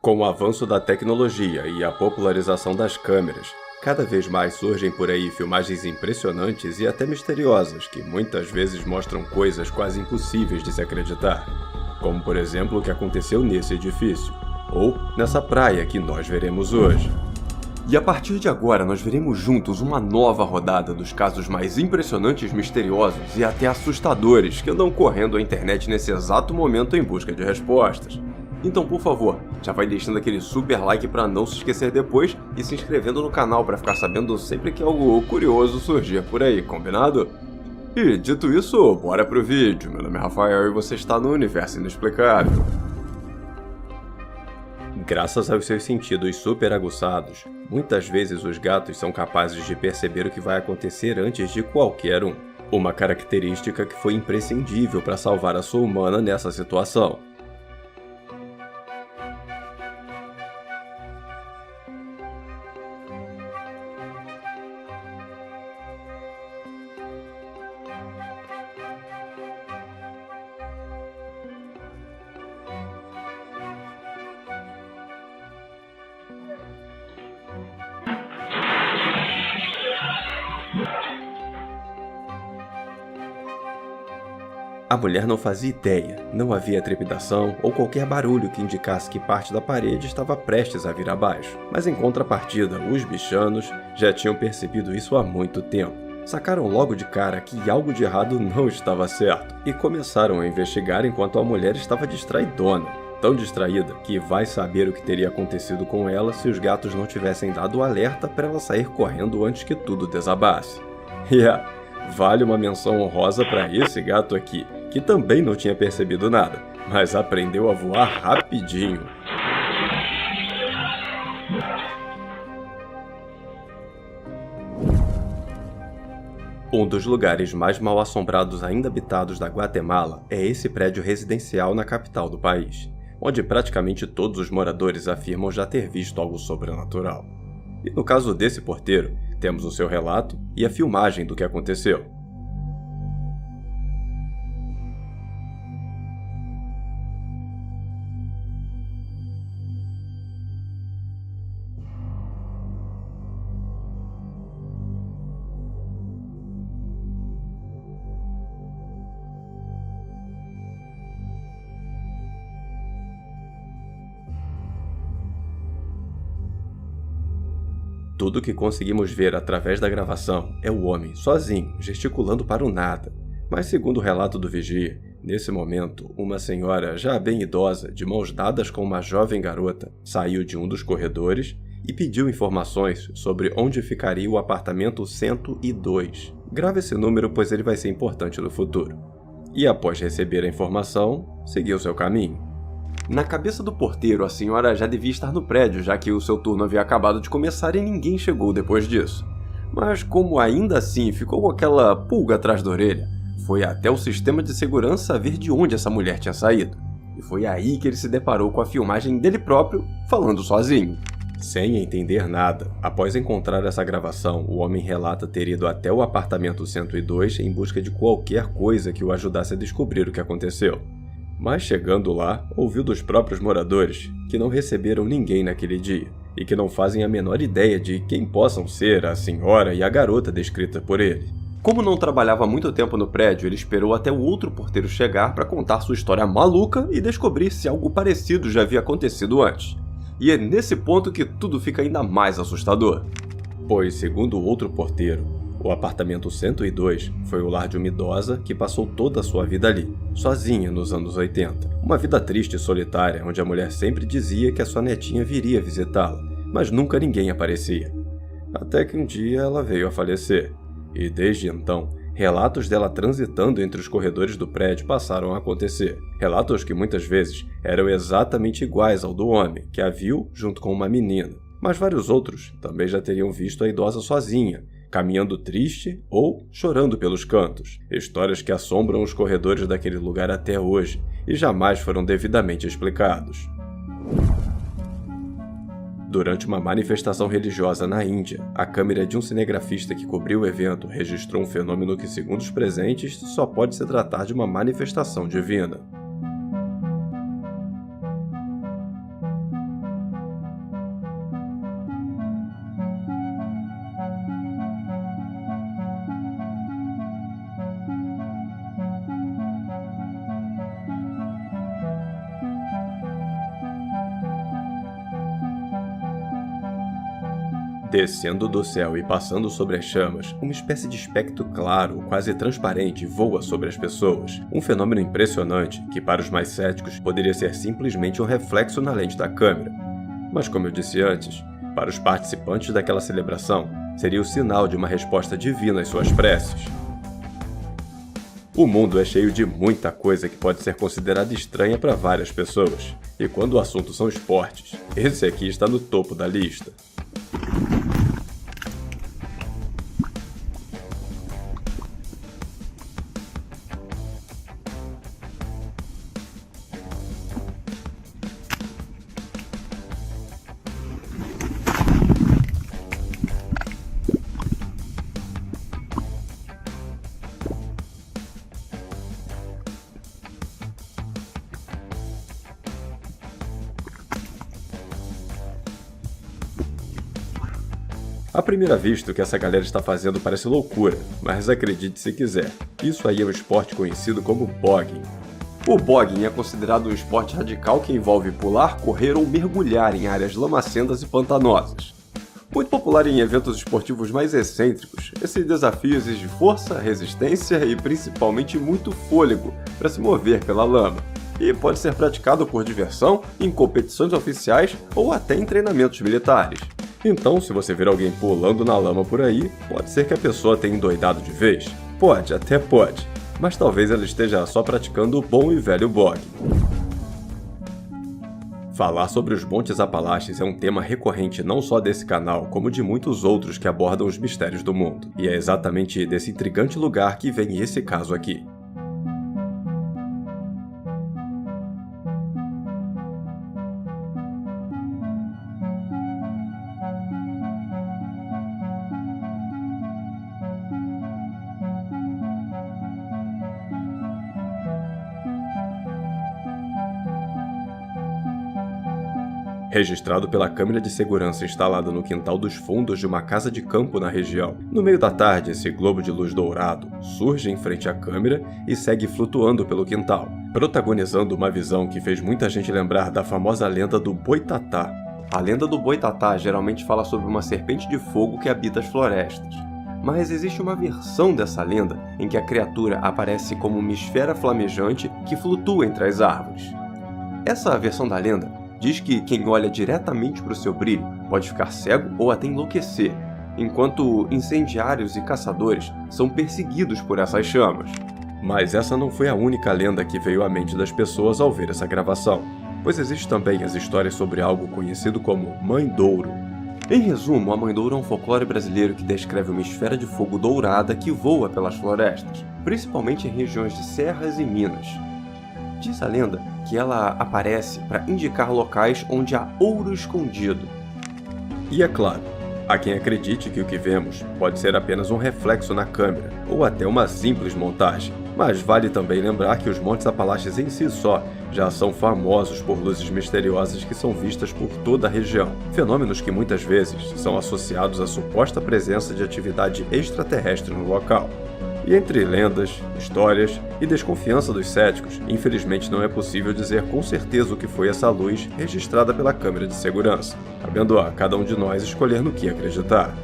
Com o avanço da tecnologia e a popularização das câmeras, cada vez mais surgem por aí filmagens impressionantes e até misteriosas que muitas vezes mostram coisas quase impossíveis de se acreditar. Como por exemplo o que aconteceu nesse edifício, ou nessa praia que nós veremos hoje. E a partir de agora nós veremos juntos uma nova rodada dos casos mais impressionantes, misteriosos e até assustadores que andam correndo a internet nesse exato momento em busca de respostas. Então, por favor, já vai deixando aquele super like para não se esquecer depois e se inscrevendo no canal para ficar sabendo sempre que algo curioso surgir por aí, combinado? E dito isso, bora pro vídeo. Meu nome é Rafael e você está no Universo Inexplicável. Graças aos seus sentidos super aguçados, muitas vezes os gatos são capazes de perceber o que vai acontecer antes de qualquer um. Uma característica que foi imprescindível para salvar a sua humana nessa situação. A mulher não fazia ideia, não havia trepidação ou qualquer barulho que indicasse que parte da parede estava prestes a vir abaixo. Mas em contrapartida, os bichanos já tinham percebido isso há muito tempo. Sacaram logo de cara que algo de errado não estava certo e começaram a investigar enquanto a mulher estava distraidona. Tão distraída que vai saber o que teria acontecido com ela se os gatos não tivessem dado o alerta para ela sair correndo antes que tudo desabasse. Vale uma menção honrosa para esse gato aqui, que também não tinha percebido nada, mas aprendeu a voar rapidinho. Um dos lugares mais mal assombrados ainda habitados da Guatemala é esse prédio residencial na capital do país, onde praticamente todos os moradores afirmam já ter visto algo sobrenatural. E no caso desse porteiro, temos o seu relato e a filmagem do que aconteceu. Tudo que conseguimos ver através da gravação é o homem sozinho, gesticulando para o nada. Mas segundo o relato do vigia, nesse momento, uma senhora já bem idosa, de mãos dadas com uma jovem garota, saiu de um dos corredores e pediu informações sobre onde ficaria o apartamento 102. Grave esse número, pois ele vai ser importante no futuro. E após receber a informação, seguiu seu caminho. Na cabeça do porteiro, a senhora já devia estar no prédio, já que o seu turno havia acabado de começar e ninguém chegou depois disso. Mas como ainda assim ficou com aquela pulga atrás da orelha, foi até o sistema de segurança ver de onde essa mulher tinha saído. E foi aí que ele se deparou com a filmagem dele próprio, falando sozinho. Sem entender nada, após encontrar essa gravação, o homem relata ter ido até o apartamento 102 em busca de qualquer coisa que o ajudasse a descobrir o que aconteceu. Mas chegando lá, ouviu dos próprios moradores que não receberam ninguém naquele dia e que não fazem a menor ideia de quem possam ser a senhora e a garota descrita por ele. Como não trabalhava há muito tempo no prédio, ele esperou até o outro porteiro chegar para contar sua história maluca e descobrir se algo parecido já havia acontecido antes. E é nesse ponto que tudo fica ainda mais assustador. Pois, segundo o outro porteiro, o apartamento 102 foi o lar de uma idosa que passou toda a sua vida ali, sozinha nos anos 80. Uma vida triste e solitária, onde a mulher sempre dizia que a sua netinha viria visitá-la, mas nunca ninguém aparecia. Até que um dia ela veio a falecer, e desde então, relatos dela transitando entre os corredores do prédio passaram a acontecer. Relatos que muitas vezes eram exatamente iguais ao do homem, que a viu junto com uma menina. Mas vários outros também já teriam visto a idosa sozinha, caminhando triste ou chorando pelos cantos. Histórias que assombram os corredores daquele lugar até hoje e jamais foram devidamente explicados. Durante uma manifestação religiosa na Índia, a câmera de um cinegrafista que cobriu o evento registrou um fenômeno que, segundo os presentes, só pode se tratar de uma manifestação divina. Descendo do céu e passando sobre as chamas, uma espécie de espectro claro, quase transparente, voa sobre as pessoas. Um fenômeno impressionante que, para os mais céticos, poderia ser simplesmente um reflexo na lente da câmera. Mas, como eu disse antes, para os participantes daquela celebração, seria o sinal de uma resposta divina às suas preces. O mundo é cheio de muita coisa que pode ser considerada estranha para várias pessoas. E quando o assunto são esportes, esse aqui está no topo da lista. À primeira vista, o que essa galera está fazendo parece loucura, mas acredite se quiser, isso aí é um esporte conhecido como bogging. O bogging é considerado um esporte radical que envolve pular, correr ou mergulhar em áreas lamacentas e pantanosas. Muito popular em eventos esportivos mais excêntricos, esse desafio exige força, resistência e principalmente muito fôlego para se mover pela lama, e pode ser praticado por diversão, em competições oficiais ou até em treinamentos militares. Então, se você ver alguém pulando na lama por aí, pode ser que a pessoa tenha endoidado de vez? Pode, até pode, mas talvez ela esteja só praticando o bom e velho bogging. Falar sobre os Montes Apalaches é um tema recorrente não só desse canal, como de muitos outros que abordam os mistérios do mundo. E é exatamente desse intrigante lugar que vem esse caso aqui. Registrado pela câmera de segurança instalada no quintal dos fundos de uma casa de campo na região. No meio da tarde, esse globo de luz dourado surge em frente à câmera e segue flutuando pelo quintal, protagonizando uma visão que fez muita gente lembrar da famosa lenda do Boitatá. A lenda do Boitatá geralmente fala sobre uma serpente de fogo que habita as florestas. Mas existe uma versão dessa lenda em que a criatura aparece como uma esfera flamejante que flutua entre as árvores. Essa versão da lenda diz que quem olha diretamente para o seu brilho pode ficar cego ou até enlouquecer, enquanto incendiários e caçadores são perseguidos por essas chamas. Mas essa não foi a única lenda que veio à mente das pessoas ao ver essa gravação, pois existem também as histórias sobre algo conhecido como Mãe Douro. Em resumo, a Mãe Douro é um folclore brasileiro que descreve uma esfera de fogo dourada que voa pelas florestas, principalmente em regiões de serras e minas. Diz a lenda que ela aparece para indicar locais onde há ouro escondido. E é claro, há quem acredite que o que vemos pode ser apenas um reflexo na câmera, ou até uma simples montagem. Mas vale também lembrar que os Montes Apalaches em si só já são famosos por luzes misteriosas que são vistas por toda a região, fenômenos que muitas vezes são associados à suposta presença de atividade extraterrestre no local. E entre lendas, histórias e desconfiança dos céticos, infelizmente não é possível dizer com certeza o que foi essa luz registrada pela câmera de segurança, cabendo a cada um de nós escolher no que acreditar.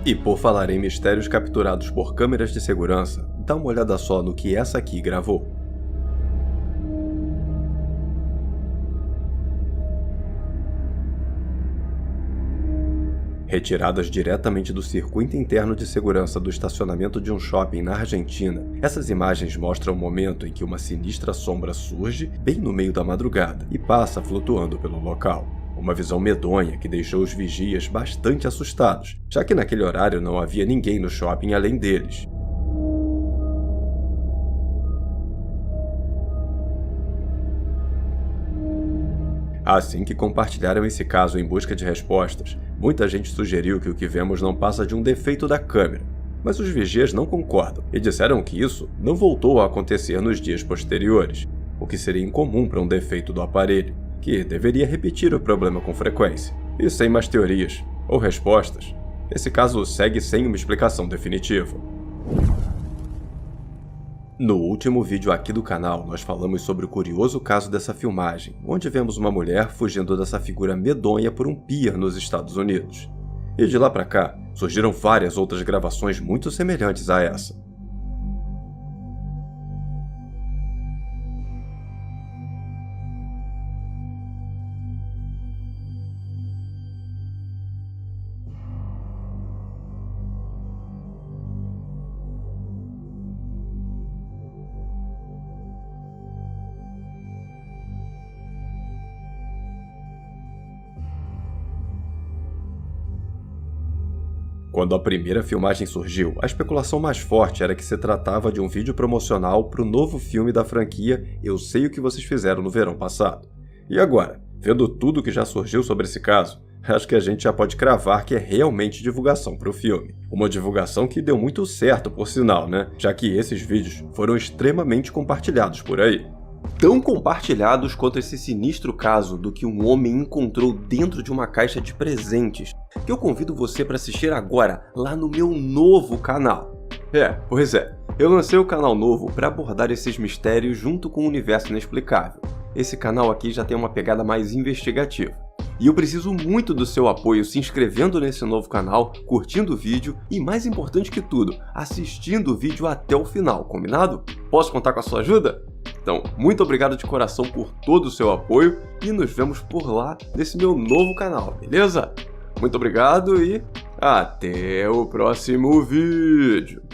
E por falar em mistérios capturados por câmeras de segurança, dá uma olhada só no que essa aqui gravou. Retiradas diretamente do circuito interno de segurança do estacionamento de um shopping na Argentina, essas imagens mostram o momento em que uma sinistra sombra surge bem no meio da madrugada e passa flutuando pelo local. Uma visão medonha que deixou os vigias bastante assustados, já que naquele horário não havia ninguém no shopping além deles. Assim que compartilharam esse caso em busca de respostas, muita gente sugeriu que o que vemos não passa de um defeito da câmera, mas os vigias não concordam e disseram que isso não voltou a acontecer nos dias posteriores, o que seria incomum para um defeito do aparelho, que deveria repetir o problema com frequência. E sem mais teorias ou respostas, esse caso segue sem uma explicação definitiva. No último vídeo aqui do canal, nós falamos sobre o curioso caso dessa filmagem, onde vemos uma mulher fugindo dessa figura medonha por um pier nos Estados Unidos. E de lá pra cá, surgiram várias outras gravações muito semelhantes a essa. Quando a primeira filmagem surgiu, a especulação mais forte era que se tratava de um vídeo promocional para o novo filme da franquia Eu Sei O Que Vocês Fizeram no Verão Passado. E agora, vendo tudo que já surgiu sobre esse caso, acho que a gente já pode cravar que é realmente divulgação para o filme. Uma divulgação que deu muito certo, por sinal, né? Já que esses vídeos foram extremamente compartilhados por aí. Tão compartilhados quanto esse sinistro caso do que um homem encontrou dentro de uma caixa de presentes, que eu convido você para assistir agora, lá no meu novo canal. Pois é, eu lancei o canal novo para abordar esses mistérios junto com o Universo Inexplicável. Esse canal aqui já tem uma pegada mais investigativa. E eu preciso muito do seu apoio se inscrevendo nesse novo canal, curtindo o vídeo e, mais importante que tudo, assistindo o vídeo até o final, combinado? Posso contar com a sua ajuda? Então, muito obrigado de coração por todo o seu apoio e nos vemos por lá nesse meu novo canal, beleza? Muito obrigado e até o próximo vídeo!